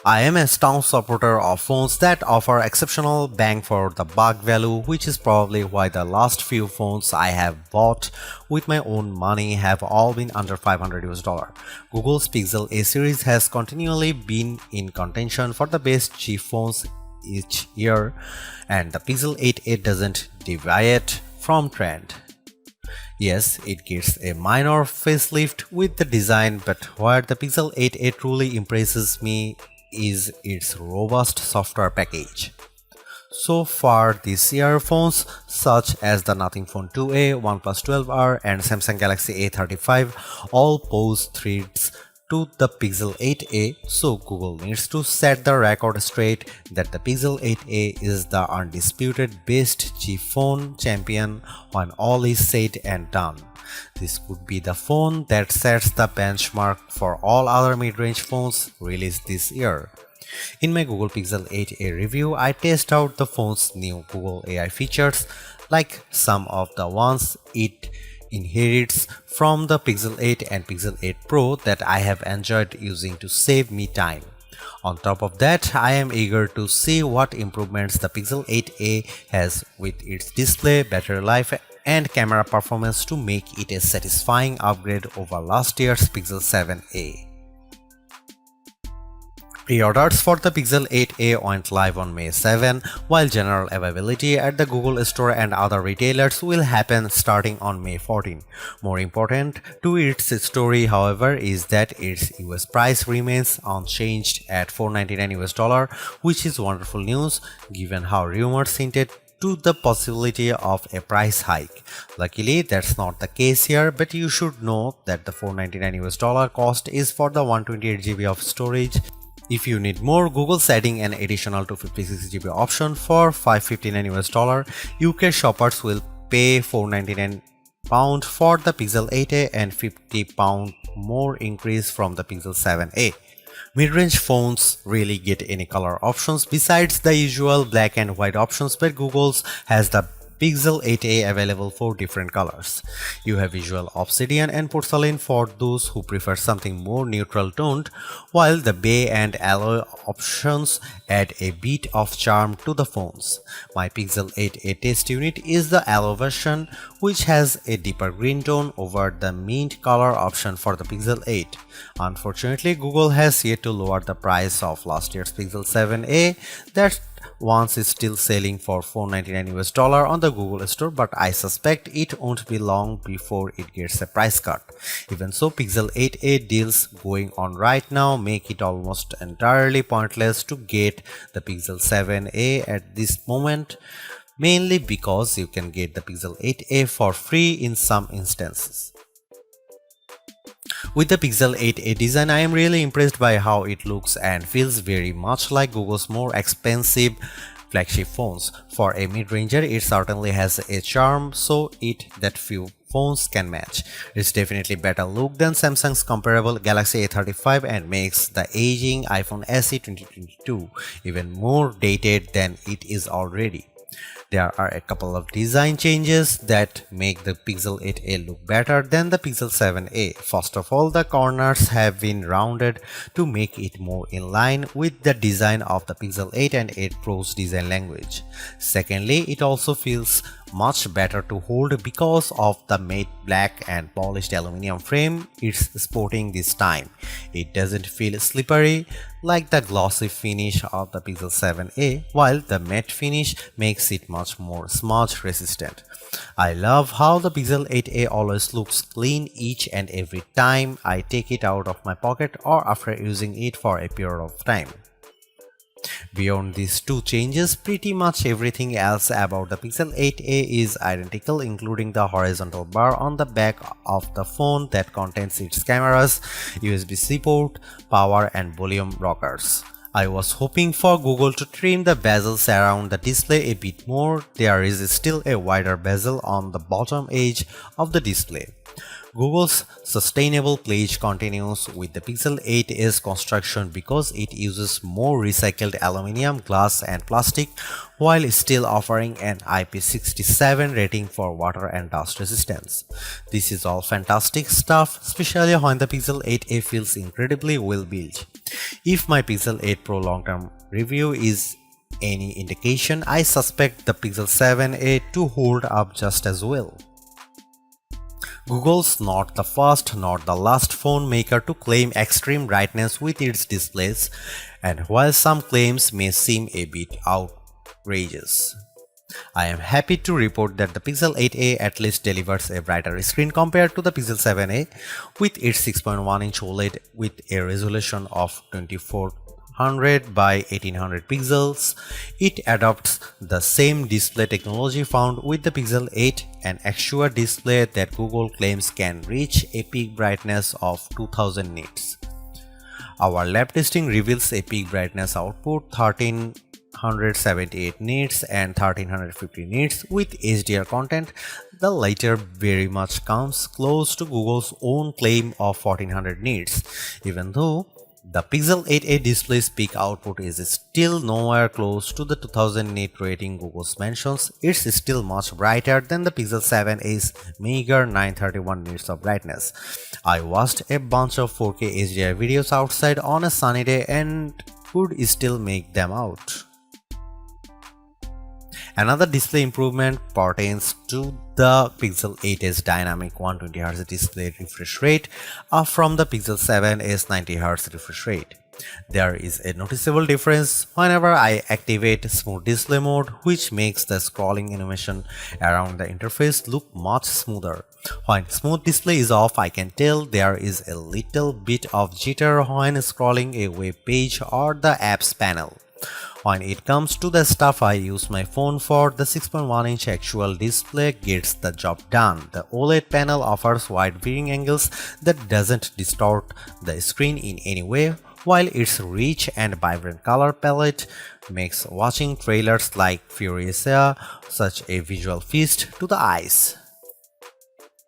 I am a staunch supporter of phones that offer exceptional bang for the buck value, which is probably why the last few phones I have bought with my own money have all been under 500 US dollar. Google's Pixel A series has continually been in contention for the best cheap phones each year, and the Pixel 8a doesn't deviate from trend. Yes, it gets a minor facelift with the design, but where the Pixel 8a truly impresses me is its robust software package. So far this year, phones such as the Nothing Phone 2a, OnePlus 12R and Samsung Galaxy A35 all pose threats to the Pixel 8a, so Google needs to set the record straight that the Pixel 8a is the undisputed best cheap phone champion when all is said and done. This could be the phone that sets the benchmark for all other mid-range phones released this year. In my Google Pixel 8a review, I test out the phone's new Google AI features, like some of the ones it inherits from the Pixel 8 and Pixel 8 Pro that I have enjoyed using to save me time. On top of that, I am eager to see what improvements the Pixel 8a has with its display, battery life and camera performance to make it a satisfying upgrade over last year's Pixel 7a. Pre-orders for the Pixel 8a went live on May 7, while general availability at the Google Store and other retailers will happen starting on May 14. More important to its story, however, is that its US price remains unchanged at $499 US, which is wonderful news given how rumors hinted to the possibility of a price hike. Luckily, that's not the case here, but you should know that the $499 US cost is for the 128 GB of storage. If you need more, Google's adding an additional 256 GB option for $559 US. UK shoppers will pay £499 for the Pixel 8a and £50 more increase from the Pixel 7a. Mid-range phones really get any color options besides the usual black and white options, but Google's has the Pixel 8a available for different colors. You have visual obsidian and porcelain for those who prefer something more neutral toned, while the bay and alloy options add a bit of charm to the phones. My Pixel 8a test unit is the alloy version, which has a deeper green tone over the mint color option for the Pixel 8. Unfortunately, Google has yet to lower the price of last year's Pixel 7a. That once is still selling for $499 US on the Google Store, but I suspect it won't be long before it gets a price cut. Even so, Pixel 8a deals going on right now make it almost entirely pointless to get the Pixel 7a at this moment, mainly because you can get the Pixel 8a for free in some instances. With the Pixel 8a design, I am really impressed by how it looks and feels very much like Google's more expensive flagship phones. For a mid-ranger, it certainly has a charm that few phones can match. It's definitely better look than Samsung's comparable Galaxy A35 and makes the aging iPhone SE 2022 even more dated than it is already. There are a couple of design changes that make the Pixel 8a look better than the Pixel 7a. First of all, the corners have been rounded to make it more in line with the design of the Pixel 8 and 8 Pro's design language. Secondly, it also feels much better to hold because of the matte black and polished aluminum frame it's sporting this time. It doesn't feel slippery like the glossy finish of the Pixel 7a, while the matte finish makes it much more smudge resistant. I love how the Pixel 8a always looks clean each and every time I take it out of my pocket or after using it for a period of time. Beyond these two changes, pretty much everything else about the Pixel 8a is identical, including the horizontal bar on the back of the phone that contains its cameras, USB-C port, power and volume rockers. I was hoping for Google to trim the bezels around the display a bit more. There is still a wider bezel on the bottom edge of the display. Google's sustainable pledge continues with the Pixel 8's construction because it uses more recycled aluminum, glass, and plastic while still offering an IP67 rating for water and dust resistance. This is all fantastic stuff, especially when the Pixel 8a feels incredibly well built. If my Pixel 8 Pro long-term review is any indication, I suspect the Pixel 7a to hold up just as well. Google's not the first nor the last phone maker to claim extreme brightness with its displays, and while some claims may seem a bit outrageous, I am happy to report that the Pixel 8a at least delivers a brighter screen compared to the Pixel 7a with its 6.1-inch OLED with a resolution of 2400 by 1800 pixels. It adopts the same display technology found with the Pixel 8, an actual display that Google claims can reach a peak brightness of 2000 nits. Our lab testing reveals a peak brightness output 1378 nits and 1350 nits with HDR content. The latter very much comes close to Google's own claim of 1400 nits, even though the Pixel 8a display's peak output is still nowhere close to the 2000 nit rating Google mentions. It's still much brighter than the Pixel 7a's meager 931 nits of brightness. I watched a bunch of 4K HDR videos outside on a sunny day and could still make them out. Another display improvement pertains to the Pixel 8's dynamic 120Hz display refresh rate, up from the Pixel 7's 90Hz refresh rate. There is a noticeable difference whenever I activate smooth display mode, which makes the scrolling animation around the interface look much smoother. When smooth display is off, I can tell there is a little bit of jitter when scrolling a web page or the apps panel. When it comes to the stuff I use my phone for, the 6.1-inch actual display gets the job done. The OLED panel offers wide viewing angles that doesn't distort the screen in any way, while its rich and vibrant color palette makes watching trailers like Furiosa such a visual feast to the eyes.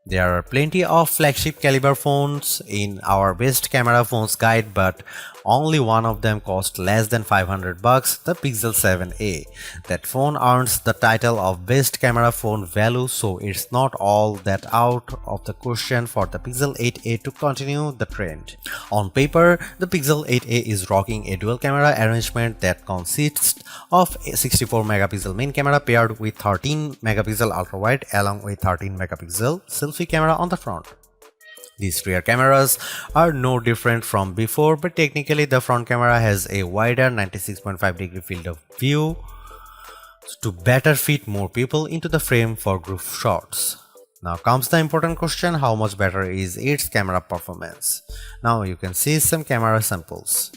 There are plenty of flagship caliber phones in our best camera phones guide, but only one of them cost less than $500, the Pixel 7a. That phone earns the title of best camera phone value, so it's not all that out of the question for the Pixel 8a to continue the trend. On paper, the Pixel 8a is rocking a dual camera arrangement that consists of a 64 megapixel main camera paired with 13 megapixel ultra wide along with 13 megapixel selfie camera on the front. These rear cameras are no different from before, but technically the front camera has a wider 96.5-degree field of view to better fit more people into the frame for group shots. Now comes the important question: how much better is its camera performance? Now you can see some camera samples.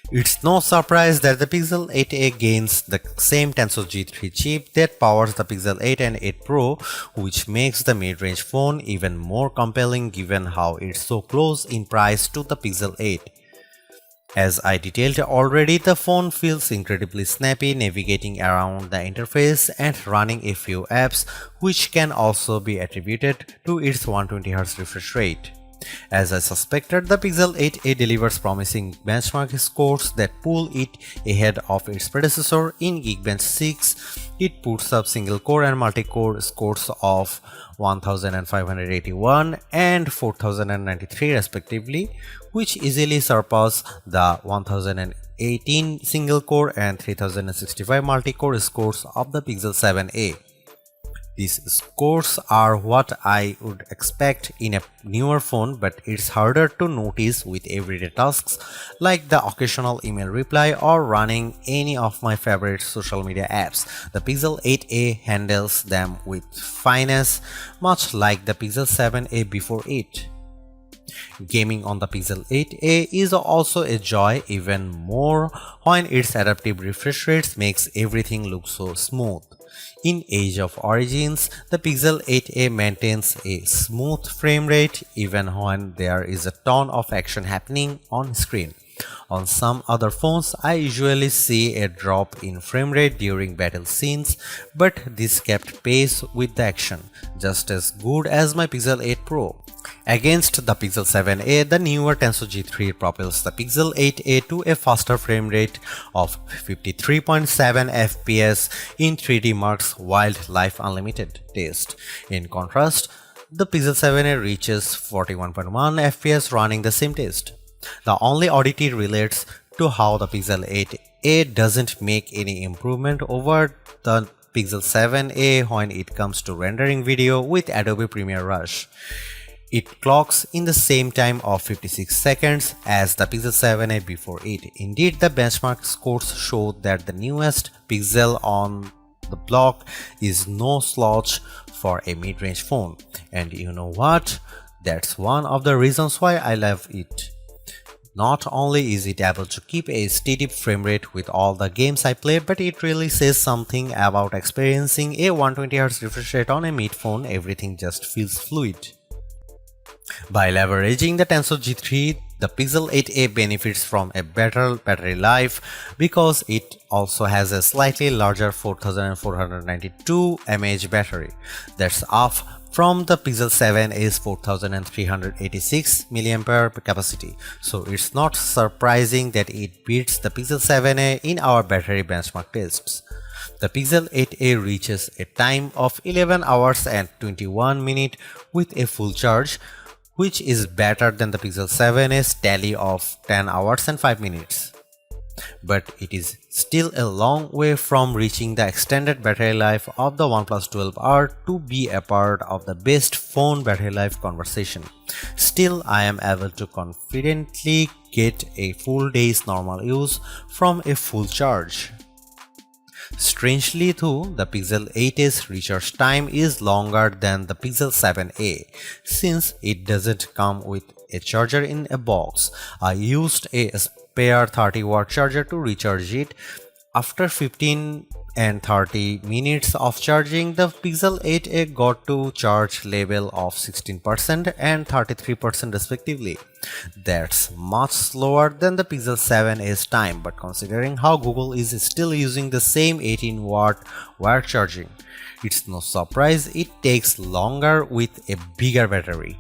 It's no surprise that the Pixel 8a gains the same Tensor G3 chip that powers the Pixel 8 and 8 Pro, which makes the mid-range phone even more compelling given how it's so close in price to the Pixel 8. As I detailed already, the phone feels incredibly snappy navigating around the interface and running a few apps, which can also be attributed to its 120Hz refresh rate. As I suspected, the Pixel 8a delivers promising benchmark scores that pull it ahead of its predecessor. In Geekbench 6, it puts up single-core and multi-core scores of 1581 and 4093 respectively, which easily surpass the 1018 single-core and 3065 multi-core scores of the Pixel 7a. These scores are what I would expect in a newer phone, but it's harder to notice with everyday tasks like the occasional email reply or running any of my favorite social media apps. The Pixel 8a handles them with finesse, much like the Pixel 7a before it. Gaming on the Pixel 8a is also a joy, even more when its adaptive refresh rates makes everything look so smooth. In Age of Origins, the Pixel 8a maintains a smooth frame rate even when there is a ton of action happening on screen. On some other phones, I usually see a drop in frame rate during battle scenes, but this kept pace with the action, just as good as my Pixel 8 Pro. Against the Pixel 7a, the newer Tensor G3 propels the Pixel 8a to a faster frame rate of 53.7 fps in 3D Mark's Wildlife Unlimited test. In contrast, the Pixel 7a reaches 41.1 fps running the same test. The only oddity relates to how the Pixel 8a doesn't make any improvement over the Pixel 7a when it comes to rendering video with Adobe Premiere Rush. It clocks in the same time of 56 seconds as the Pixel 7a before it. Indeed, the benchmark scores show that the newest Pixel on the block is no slouch for a mid-range phone. And you know what? That's one of the reasons why I love it. Not only is it able to keep a steady frame rate with all the games I play, but it really says something about experiencing a 120Hz refresh rate on a mid phone. Everything just feels fluid. By leveraging the Tensor G3, the Pixel 8a benefits from a better battery life because it also has a slightly larger 4492 mAh battery. That's up from the Pixel 7a's 4386 mAh capacity. So it's not surprising that it beats the Pixel 7a in our battery benchmark tests. The Pixel 8a reaches a time of 11 hours and 21 minutes with a full charge, which is better than the Pixel 7a's tally of 10 hours and 5 minutes. But it is still a long way from reaching the extended battery life of the OnePlus 12R to be a part of the best phone battery life conversation. Still, I am able to confidently get a full day's normal use from a full charge. Strangely though, the Pixel 8a's recharge time is longer than the Pixel 7a, since it doesn't come with a charger in a box. I used a spare 30-watt charger to recharge it. After 15 and 30 minutes of charging, the Pixel 8a got to charge level of 16% and 33% respectively. That's much slower than the Pixel 7a's time, but considering how Google is still using the same 18-watt wire charging, it's no surprise it takes longer with a bigger battery.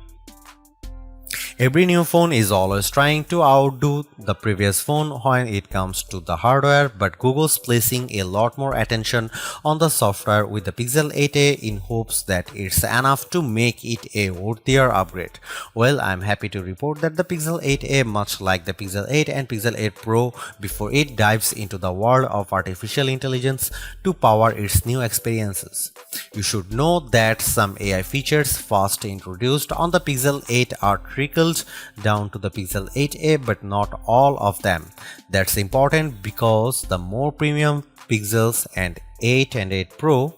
Every new phone is always trying to outdo the previous phone when it comes to the hardware, but Google's placing a lot more attention on the software with the Pixel 8a in hopes that it's enough to make it a worthier upgrade. Well, I'm happy to report that the Pixel 8a, much like the Pixel 8 and Pixel 8 Pro before it dives into the world of artificial intelligence to power its new experiences. You should know that some AI features first introduced on the Pixel 8 are trickled down to the Pixel 8a, but not all of them. That's important because the more premium Pixels and 8 and 8 Pro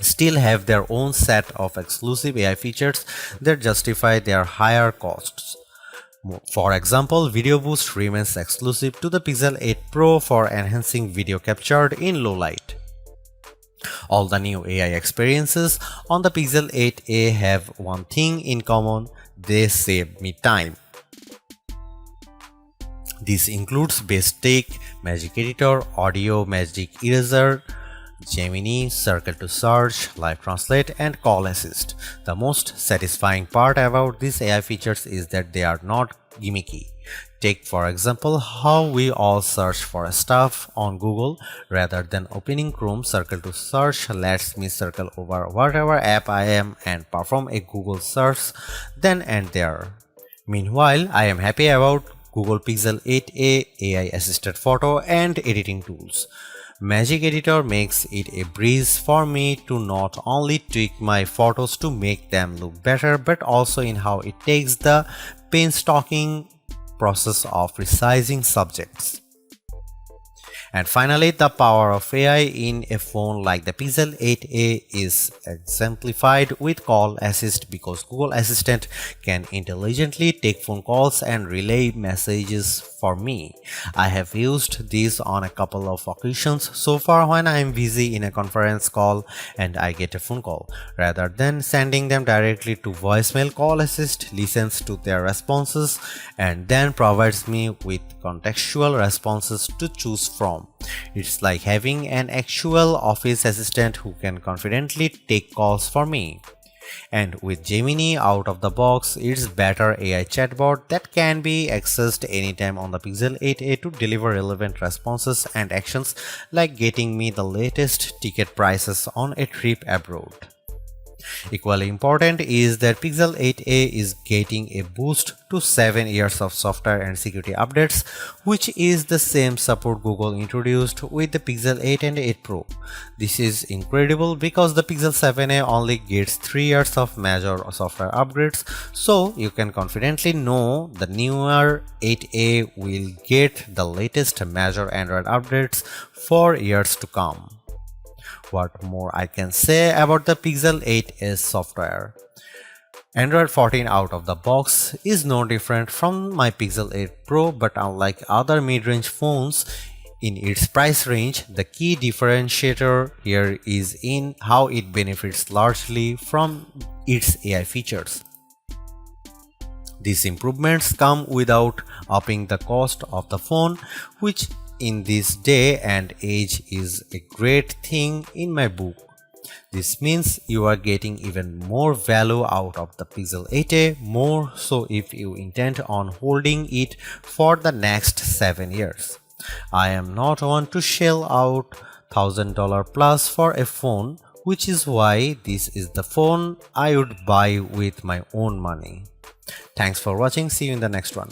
still have their own set of exclusive AI features that justify their higher costs. For example, Video Boost remains exclusive to the Pixel 8 Pro for enhancing video captured in low light. All the new AI experiences on the Pixel 8a have one thing in common: they save me time. This includes Best Take, Magic Editor, Audio, Magic Eraser, Gemini, Circle to Search, Live Translate, and Call Assist. The most satisfying part about these AI features is that they are not gimmicky. Take for example how we all search for stuff on Google. Rather than opening Chrome, Circle to Search lets me circle over whatever app I am and perform a Google search then and there. Meanwhile, I am happy about Google Pixel 8a AI assisted photo and editing tools. Magic Editor makes it a breeze for me to not only tweak my photos to make them look better, but also in how it takes the painstaking process of resizing subjects. And finally, the power of AI in a phone like the Pixel 8a is exemplified with Call Assist because Google Assistant can intelligently take phone calls and relay messages for me. I have used this on a couple of occasions so far when I am busy in a conference call and I get a phone call. Rather than sending them directly to voicemail, Call Assist listens to their responses and then provides me with contextual responses to choose from. It's like having an actual office assistant who can confidently take calls for me. And with Gemini out of the box, it's better AI chatbot that can be accessed anytime on the Pixel 8a to deliver relevant responses and actions like getting me the latest ticket prices on a trip abroad. Equally important is that Pixel 8a is getting a boost to 7 years of software and security updates, which is the same support Google introduced with the Pixel 8 and 8 Pro. This is incredible because the Pixel 7a only gets 3 years of major software upgrades, so you can confidently know the newer 8a will get the latest major Android updates for years to come. What more I can say about the Pixel 8s software? Android 14 out of the box is no different from my Pixel 8 Pro, but unlike other mid-range phones in its price range, the key differentiator here is in how it benefits largely from its AI features. These improvements come without upping the cost of the phone, which in this day and age is a great thing in my book. This means you are getting even more value out of the Pixel 8a, more so if you intend on holding it for the next 7 years. I am not one to shell out $1,000 plus for a phone, which is why this is the phone I would buy with my own money. Thanks for watching. See you in the next one.